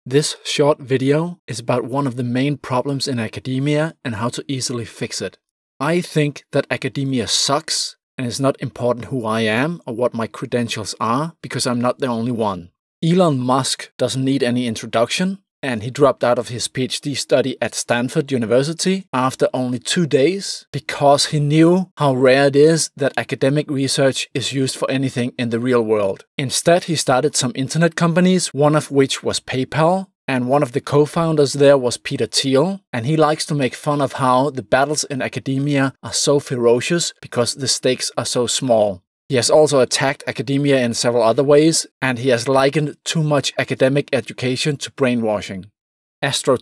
This short video is about one of the main problems in academia and how to easily fix it. I think that academia sucks, and it's not important who I am or what my credentials are because I'm not the only one. Elon Musk doesn't need any introduction, and he dropped out of his PhD study at Stanford University after only 2 days because he knew how rare it is that academic research is used for anything in the real world. Instead, he started some internet companies, one of which was PayPal, and one of the co-founders there was Peter Thiel, and he likes to make fun of how the battles in academia are so ferocious because the stakes are so small. He has also attacked academia in several other ways, and he has likened too much academic education to brainwashing.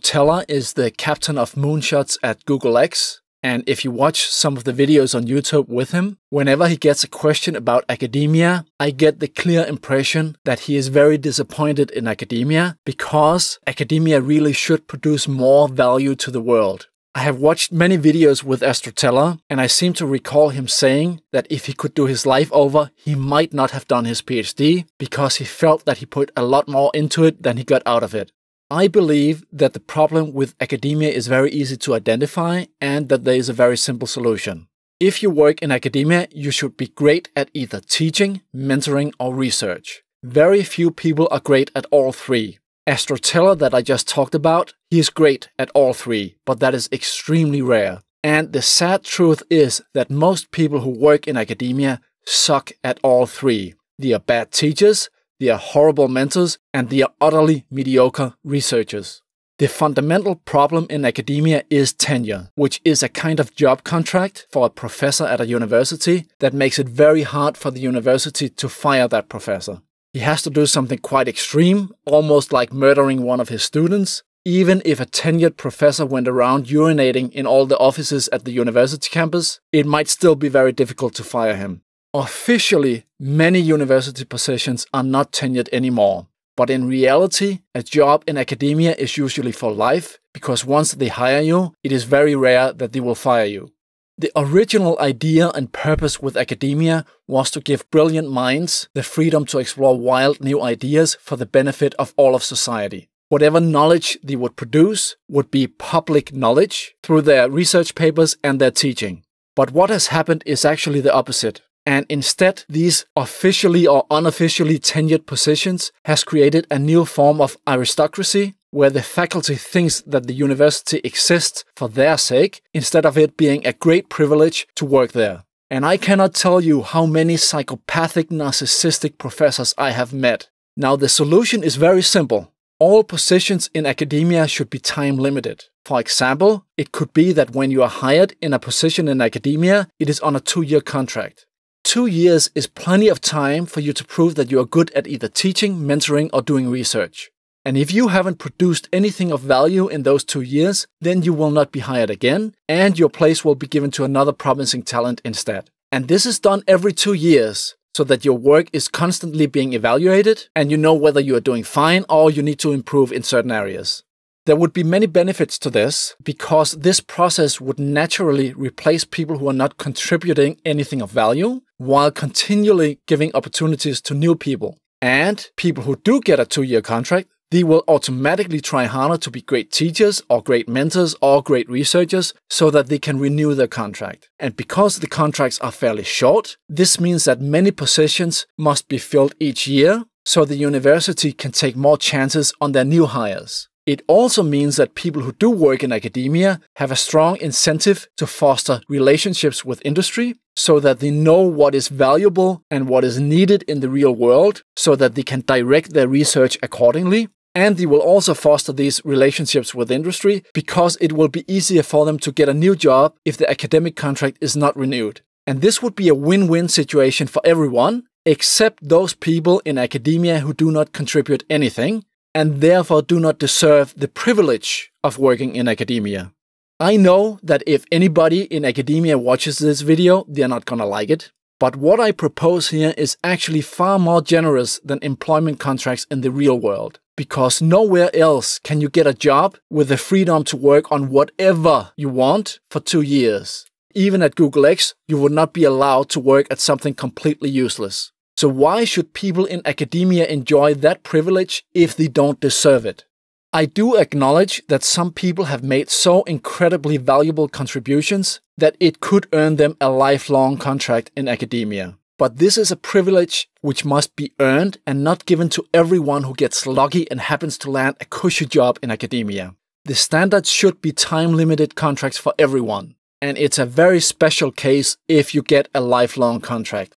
Teller is the captain of moonshots at Google X, and if you watch some of the videos on YouTube with him, whenever he gets a question about academia, I get the clear impression that he is very disappointed in academia because academia really should produce more value to the world. I have watched many videos with Teller, and I seem to recall him saying that if he could do his life over, he might not have done his PhD because he felt that he put a lot more into it than he got out of it. I believe that the problem with academia is very easy to identify and that there is a very simple solution. If you work in academia, you should be great at either teaching, mentoring, or research. Very few people are great at all three. Teller that I just talked about, he is great at all three, but that is extremely rare. And the sad truth is that most people who work in academia suck at all three. They are bad teachers, they are horrible mentors, and they are utterly mediocre researchers. The fundamental problem in academia is tenure, which is a kind of job contract for a professor at a university that makes it very hard for the university to fire that professor. He has to do something quite extreme, almost like murdering one of his students. Even if a tenured professor went around urinating in all the offices at the university campus, it might still be very difficult to fire him. Officially, many university positions are not tenured anymore. But in reality, a job in academia is usually for life, because once they hire you, it is very rare that they will fire you. The original idea and purpose with academia was to give brilliant minds the freedom to explore wild new ideas for the benefit of all of society. Whatever knowledge they would produce would be public knowledge through their research papers and their teaching. But what has happened is actually the opposite. And instead, these officially or unofficially tenured positions has created a new form of aristocracy, where the faculty thinks that the university exists for their sake, instead of it being a great privilege to work there. And I cannot tell you how many psychopathic, narcissistic professors I have met. Now, the solution is very simple. All positions in academia should be time limited. For example, it could be that when you are hired in a position in academia, it is on a 2-year contract. 2 years is plenty of time for you to prove that you are good at either teaching, mentoring, or doing research. And if you haven't produced anything of value in those 2 years, then you will not be hired again, and your place will be given to another promising talent instead. And this is done every 2 years, so that your work is constantly being evaluated, and you know whether you are doing fine or you need to improve in certain areas. There would be many benefits to this, because this process would naturally replace people who are not contributing anything of value, while continually giving opportunities to new people. And people who do get a 2-year contract, they will automatically try harder to be great teachers or great mentors or great researchers so that they can renew their contract. And because the contracts are fairly short, this means that many positions must be filled each year so the university can take more chances on their new hires. It also means that people who do work in academia have a strong incentive to foster relationships with industry so that they know what is valuable and what is needed in the real world so that they can direct their research accordingly. And they will also foster these relationships with industry because it will be easier for them to get a new job if the academic contract is not renewed. And this would be a win-win situation for everyone, except those people in academia who do not contribute anything, and therefore do not deserve the privilege of working in academia. I know that if anybody in academia watches this video, they're not gonna like it. But what I propose here is actually far more generous than employment contracts in the real world. Because nowhere else can you get a job with the freedom to work on whatever you want for 2 years. Even at Google X, you would not be allowed to work at something completely useless. So why should people in academia enjoy that privilege if they don't deserve it? I do acknowledge that some people have made so incredibly valuable contributions that it could earn them a lifelong contract in academia. But this is a privilege which must be earned and not given to everyone who gets lucky and happens to land a cushy job in academia. The standard should be time-limited contracts for everyone, and it's a very special case if you get a lifelong contract.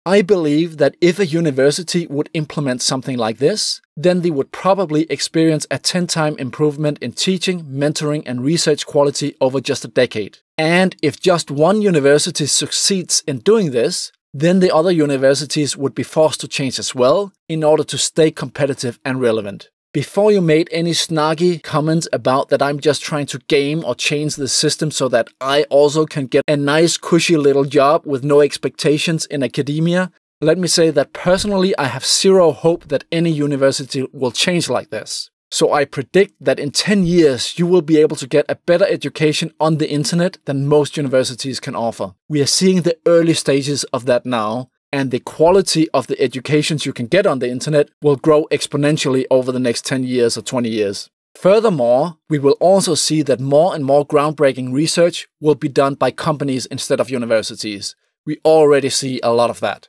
I believe that if a university would implement something like this, then they would probably experience a 10-time improvement in teaching, mentoring, and research quality over just a decade. And if just one university succeeds in doing this, then the other universities would be forced to change as well in order to stay competitive and relevant. Before you made any snarky comments about that I'm just trying to game or change the system so that I also can get a nice cushy little job with no expectations in academia, let me say that personally I have zero hope that any university will change like this. So I predict that in 10 years you will be able to get a better education on the internet than most universities can offer. We are seeing the early stages of that now, and the quality of the educations you can get on the internet will grow exponentially over the next 10 years or 20 years. Furthermore, we will also see that more and more groundbreaking research will be done by companies instead of universities. We already see a lot of that.